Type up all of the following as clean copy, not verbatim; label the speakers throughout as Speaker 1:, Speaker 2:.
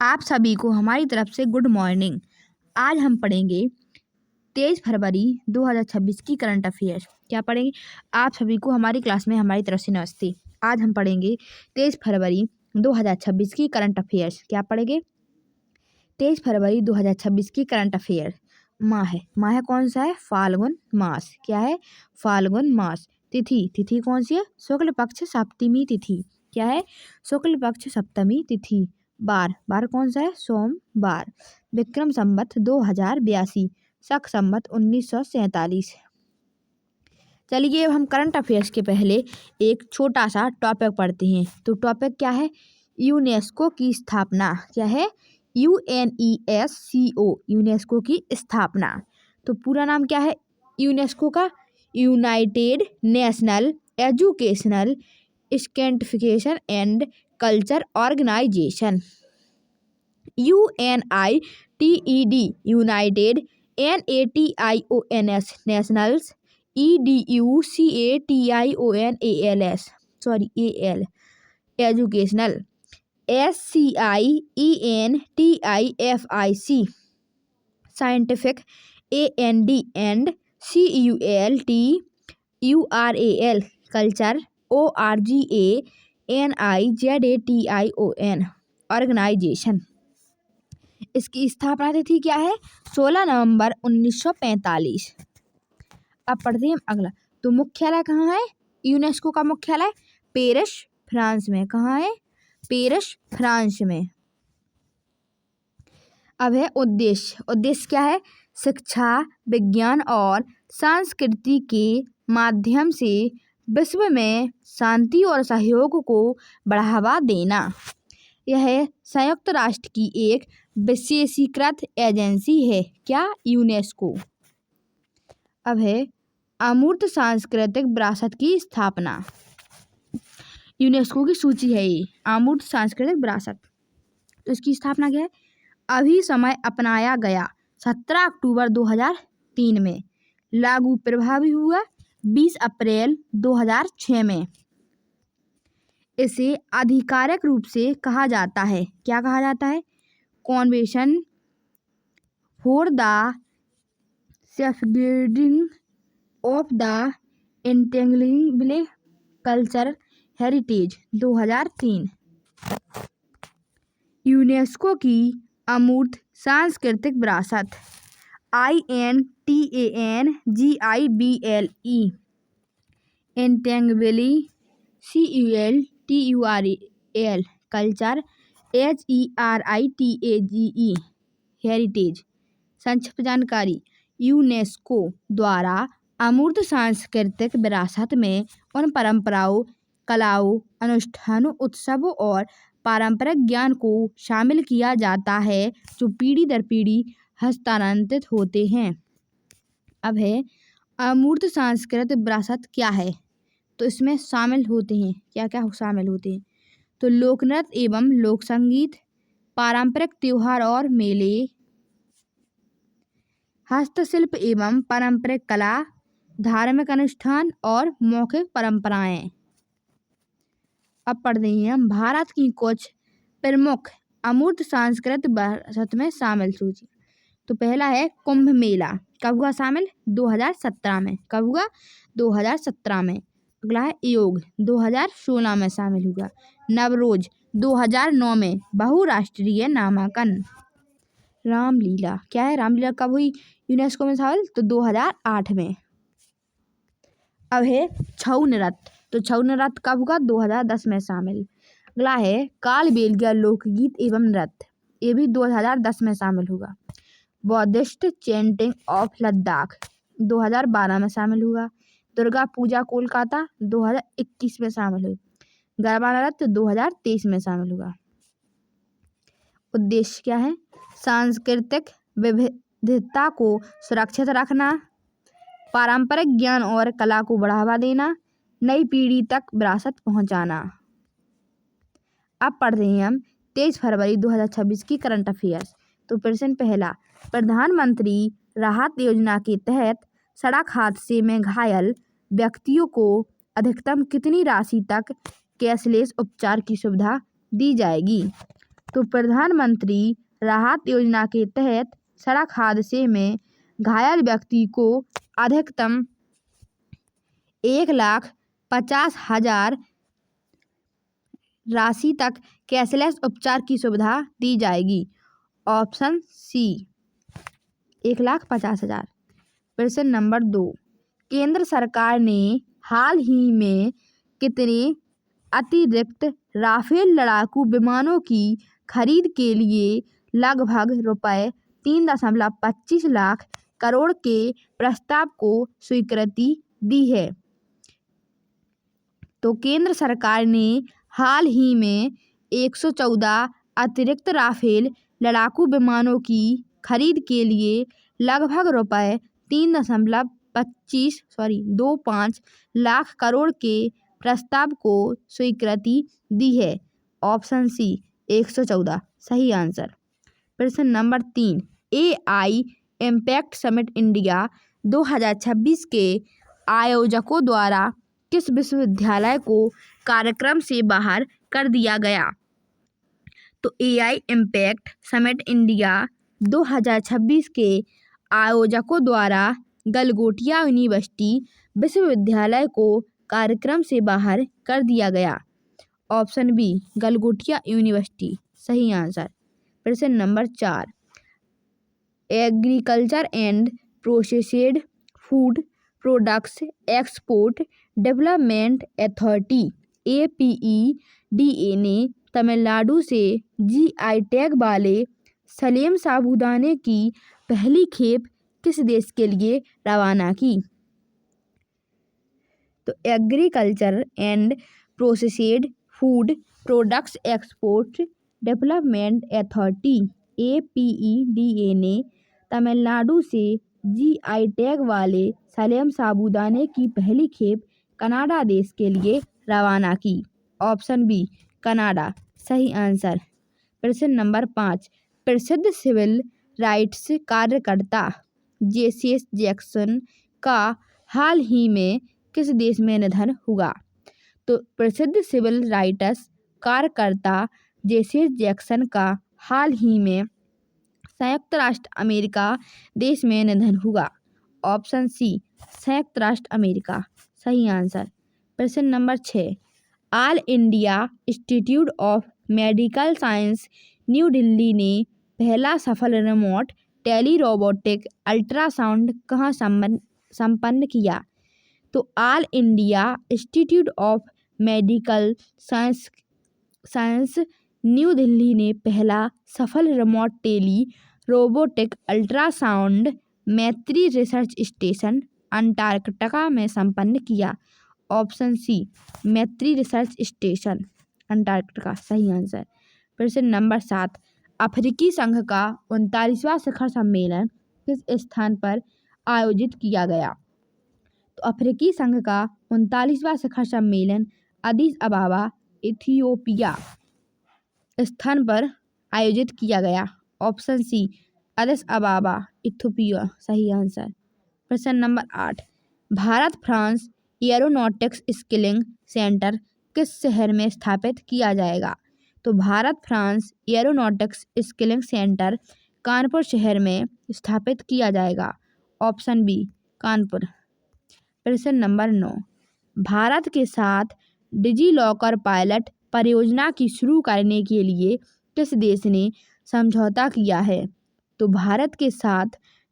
Speaker 1: आप सभी को हमारी तरफ से गुड मॉर्निंग। आज हम पढ़ेंगे 23 फरवरी 2026 की करंट अफेयर्स। क्या पढ़ेंगे? आप सभी को हमारी क्लास में हमारी तरफ से नमस्ते। आज हम पढ़ेंगे 23 फरवरी 2026 की करंट अफेयर्स। क्या पढ़ेंगे? 23 फरवरी 2026 की करंट अफेयर। माह है कौन सा है? फाल्गुन मास। क्या है? फाल्गुन मास। तिथि कौन सी है? शुक्ल पक्ष सप्तमी तिथि। क्या है? शुक्ल पक्ष सप्तमी तिथि। बार कौन सा है? सोमवार। विक्रम संवत 2082, शक संवत 1947। चलिए अब हम करंट अफेयर्स के पहले एक छोटा सा टॉपिक पढ़ते हैं। तो टॉपिक क्या है? यूनेस्को की स्थापना। क्या है? UNESCO, यूनेस्को की स्थापना। तो पूरा नाम क्या है यूनेस्को का? United national educational scientification and culture organization. UNITED united, NATIONS nationals, EDUCATIONALS AL educational, SCIENTIFIC scientific, AND CULTURAL culture, ORGANIZATION organization. इसकी स्थापना तिथि क्या है? 16 नवंबर 1945। अब पढ़ते हैं अगला। तो मुख्यालय कहाँ है यूनेस्को का? मुख्यालय पेरिस, फ्रांस में। कहाँ है? पेरिस, फ्रांस में। अब है उद्देश्य क्या है? शिक्षा, विज्ञान और संस्कृति के माध्यम से विश्व में शांति और सहयोग को बढ़ावा देना। यह संयुक्त राष्ट्र की एक विशेषीकृत एजेंसी है। क्या? यूनेस्को। अब है अमूर्त सांस्कृतिक विरासत की स्थापना। यूनेस्को की सूची है ये, अमूर्त सांस्कृतिक विरासत। तो इसकी स्थापना क्या है? अभी समय अपनाया गया 17 अक्टूबर 2003 में। लागू प्रभावी हुआ 20 अप्रैल 2006 में। इसे आधिकारिक रूप से कहा जाता है। क्या कहा जाता है? Convention for the safeguarding of the intangible culture heritage 2003। UNESCO की अमूर्त सांस्कृतिक विरासत INTANGIBLE intangible CULTURAL culture HERITAGE heritage. संक्षिप्त जानकारी। यूनेस्को द्वारा अमूर्त सांस्कृतिक विरासत में उन परंपराओं, कलाओं, अनुष्ठानों, उत्सवों और पारंपरिक ज्ञान को शामिल किया जाता है जो पीढ़ी दर पीढ़ी हस्तांतरित होते हैं। अब है अमूर्त सांस्कृतिक विरासत क्या है? तो इसमें शामिल होते हैं क्या क्या शामिल होते हैं? तो लोक नृत्य एवं लोक संगीत, पारंपरिक त्योहार और मेले, हस्तशिल्प एवं पारंपरिक कला, धार्मिक अनुष्ठान और मौखिक परंपराएं। अब पढ़ते हैं हम भारत की कुछ प्रमुख अमूर्त सांस्कृतिक विरासत में शामिल सूची। तो पहला है कुंभ मेला। कब हुआ शामिल? 2017 में। कब हुआ? 2017 में। अगला है योग, 2016 में शामिल हुआ। नवरोज 2009 में बहुराष्ट्रीय नामांकन। रामलीला, क्या है? रामलीला कब हुई यूनेस्को में शामिल? तो 2008 में। अब है छऊ नृत्य। तो छऊ नृत्य कब हुआ? 2010 में शामिल। अगला है कालबेलिया लोकगीत एवं नृत्य, ये भी 2010 में शामिल होगा। बौद्धिस्ट चैंटिंग ऑफ लद्दाख 2012 में शामिल हुआ। दुर्गा पूजा कोलकाता 2021 में शामिल हुई। गरबा नृत्य 2023 में शामिल हुआ। उद्देश्य क्या है? सांस्कृतिक विविधता को सुरक्षित रखना, पारंपरिक ज्ञान और कला को बढ़ावा देना, नई पीढ़ी तक विरासत पहुंचाना। अब पढ़ रहे हैं हम 23 फरवरी 2026 की करंट अफेयर्स। तो प्रश्न पहला, प्रधानमंत्री राहत योजना के तहत सड़क हादसे में घायल व्यक्तियों को अधिकतम कितनी राशि तक कैशलेस उपचार की सुविधा दी जाएगी? तो प्रधानमंत्री राहत योजना के तहत सड़क हादसे में घायल व्यक्ति को अधिकतम 1,50,000 राशि तक कैशलेस उपचार की सुविधा दी जाएगी। Option C 1,50,000। प्रश्न नंबर 2, केंद्र सरकार ने हाल ही में कितने अतिरिक्त राफेल लड़ाकू विमानों की खरीद के लिए लगभग रुपए 3.25 लाख करोड़ के प्रस्ताव को स्वीकृति दी है? तो केंद्र सरकार ने हाल ही में 114 अतिरिक्त राफेल लड़ाकू विमानों की खरीद के लिए लगभग रुपए 3.25 लाख करोड़ के प्रस्ताव को स्वीकृति दी है। ऑप्शन सी 114 सही आंसर। प्रश्न number 3, AI impact summit India 2026 के आयोजकों द्वारा किस विश्वविद्यालय को कार्यक्रम से बाहर कर दिया गया? तो AI इम्पैक्ट समिट इंडिया 2026 के आयोजकों द्वारा गलगोटिया यूनिवर्सिटी विश्वविद्यालय को कार्यक्रम से बाहर कर दिया गया। ऑप्शन बी गलगोटिया यूनिवर्सिटी सही आंसर। प्रश्न number 4, agriculture and processed food products export development authority APEDA ने तमिलनाडु से GI टैग वाले सलेम साबूदाने की पहली खेप किस देश के लिए रवाना की? तो agriculture and processed food products export development authority APEDA ने तमिलनाडु से GI टैग वाले सलेम साबूदाने की पहली खेप कनाडा देश के लिए रवाना की। ऑप्शन बी कनाडा सही आंसर। प्रश्न नंबर 5, प्रसिद्ध सिविल राइट्स कार्यकर्ता जेसिस जैक्सन का हाल ही में किस देश में निधन हुआ? तो प्रसिद्ध सिविल राइट्स कार्यकर्ता जेसिस जैक्सन का हाल ही में संयुक्त राष्ट्र अमेरिका देश में निधन हुआ। ऑप्शन सी संयुक्त राष्ट्र अमेरिका सही आंसर। प्रश्न number 6, all India institute of medical science new Delhi ने पहला सफल रिमोट टेली रोबोटिक अल्ट्रासाउंड कहाँ संपन्न किया? तो all India institute of medical science new Delhi ने पहला सफल रिमोट टेली रोबोटिक अल्ट्रासाउंड मैत्री रिसर्च स्टेशन अंटार्कटिका में संपन्न किया। ऑप्शन सी मैत्री रिसर्च स्टेशन अंटार्कटिका सही आंसर। प्रश्न नंबर 7, अफ्रीकी संघ का 39वां शिखर सम्मेलन किस स्थान पर आयोजित किया गया? तो अफ्रीकी संघ का 39वां शिखर सम्मेलन अदीस अबाबा इथियोपिया स्थान पर आयोजित किया गया। Option C Addis Ababa Ethiopia सही आंसर। प्रश्न number 8, Bharat France aeronautics skilling centre किस शहर में स्थापित किया जाएगा? तो Bharat France aeronautics skilling centre Kanpur शहर में स्थापित किया जाएगा। Option B Kanpur. प्रश्न नंबर 9, भारत के साथ डिजी लॉकर पायलट परियोजना की शुरू करने के लिए किस देश ने समझौता किया है? तो भारत के साथ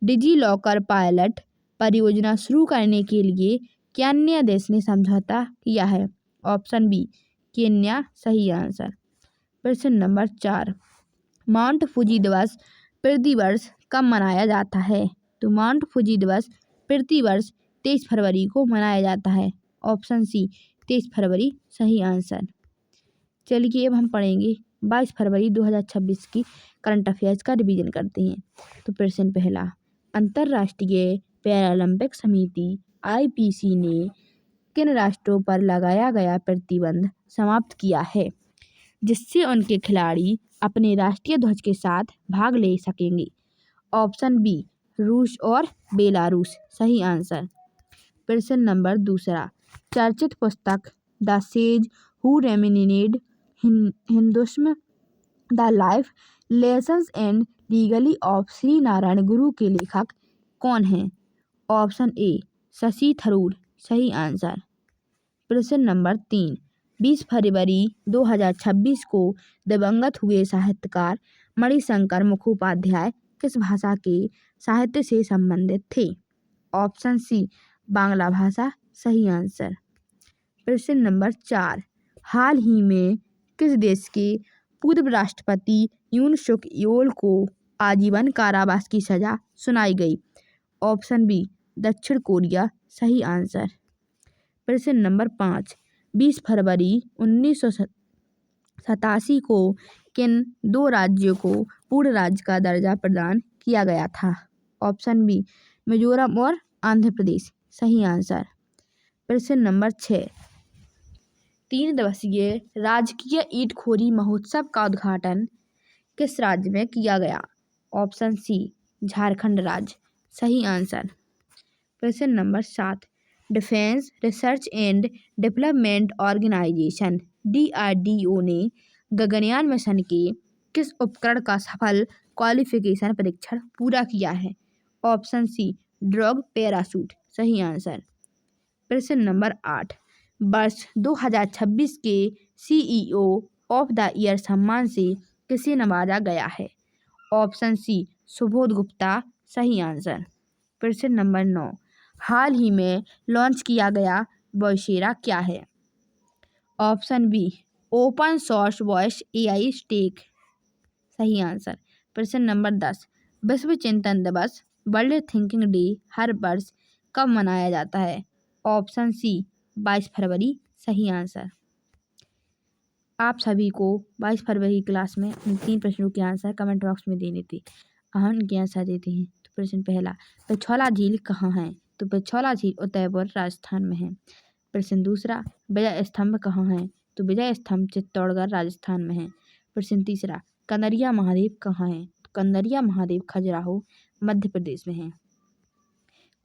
Speaker 1: डिजी लॉकर पायलट परियोजना शुरू करने के लिए केन्या देश ने समझौता किया है। ऑप्शन बी केन्या सही आंसर। प्रश्न नंबर 4, माउंट फूजी दिवस प्रतिवर्ष कब मनाया जाता है? तो माउंट फूजी दिवस प्रतिवर्ष 23 फरवरी को मनाया जाता है। ऑप्शन सी 23 फरवरी सही आंसर। चलिए अब हम पढ़ेंगे 22 फरवरी 2026 की करंट अफेयर्स का रिवीजन करते हैं। तो प्रश्न पहला, अंतर्राष्ट्रीय पैरालंपिक समिति IPC ने किन राष्ट्रों पर लगाया गया प्रतिबंध समाप्त किया है जिससे उनके खिलाड़ी अपने राष्ट्रीय ध्वज के साथ भाग ले सकेंगे? ऑप्शन बी रूस और बेलारूस सही आंसर। प्रश्न नंबर दूसरा, चर्चित पुस्तक the sage who reimagined Hinduism the life lessons and legacy of Shri Narayana Guru के लेखक कौन हैं? ऑप्शन ए शशि थरूर, सही आंसर। प्रश्न नंबर 3, 20 फरवरी 2026 को दिवंगत हुए साहित्यकार मणिशंकर मुखोपाध्याय किस भाषा के साहित्य से संबंधित थे? ऑप्शन सी बांग्ला भाषा, सही आंसर। प्रश्न नंबर 4, हाल ही में किस देश के पूर्व राष्ट्रपति यून सुक योल को आजीवन कारावास की सजा सुनाई गई? ऑप्शन बी दक्षिण कोरिया, सही आंसर। प्रश्न नंबर 5, 20 फरवरी 1987 को किन 2 राज्यों को पूर्ण राज्य का दर्जा प्रदान किया गया था? ऑप्शन बी मिजोरम और आंध्र प्रदेश, सही आंसर। प्रश्न नंबर 6, 3 दिवसीय राजकीय ईंट-खोरी महोत्सव का उद्घाटन किस राज्य में किया गया? ऑप्शन सी झारखंड राज्य, सही आंसर। प्रश्न number 7, defence research and development organization DRDO ने गगनयान मिशन के किस उपकरण का सफल क्वालिफिकेशन परीक्षण पूरा किया है? ऑप्शन सी ड्रॉग पैराशूट, सही आंसर। प्रश्न नंबर 8, वर्ष 2026 के CEO ऑफ द ईयर सम्मान से किसे नवाजा गया है? ऑप्शन सी सुबोध गुप्ता, सही आंसर। प्रश्न नंबर 9, हाल ही में लॉन्च किया गया वॉइसेरा क्या है? Option be open source voice AI stack, सही आंसर। प्रश्न नंबर 10, विश्व चिंतन दिवस वर्ल्ड थिंकिंग डे हर वर्ष कब मनाया जाता है? ऑप्शन सी 22 फरवरी, सही आंसर। आप सभी को 22 फरवरी क्लास में इन 3 प्रश्नों के आंसर कमेंट बॉक्स में देने थे। हम इनके आंसर देते हैं। तो प्रश्न पहला, पिछौला झील कहाँ है? तो पिछौला झील उदयपुर राजस्थान में है। प्रश्न दूसरा, विजय स्तंभ कहाँ है? तो विजय स्तंभ चित्तौड़गढ़ राजस्थान में है। प्रश्न तीसरा, कंदरिया महादेव कहाँ है? तो कंदरिया महादेव खजुराहो मध्य प्रदेश में है।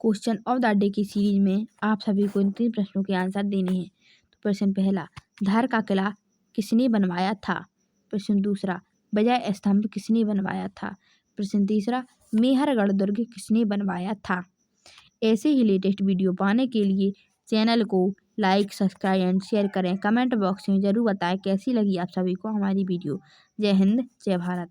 Speaker 1: क्वेश्चन ऑफ द डे की सीरीज में आप सभी को इन 3 प्रश्नों के आंसर देने हैं। तो प्रश्न पहला, धार का किला किसने बनवाया था? प्रश्न दूसरा, विजय स्तंभ किसने बनवाया था? प्रश्न तीसरा, मेहरगढ़ दुर्ग किसने बनवाया था? ऐसे ही लेटेस्ट वीडियो पाने के लिए चैनल को लाइक, सब्सक्राइब एंड शेयर करें। कमेंट बॉक्स में ज़रूर बताएं कैसी लगी आप सभी को हमारी वीडियो। जय हिंद, जय भारत।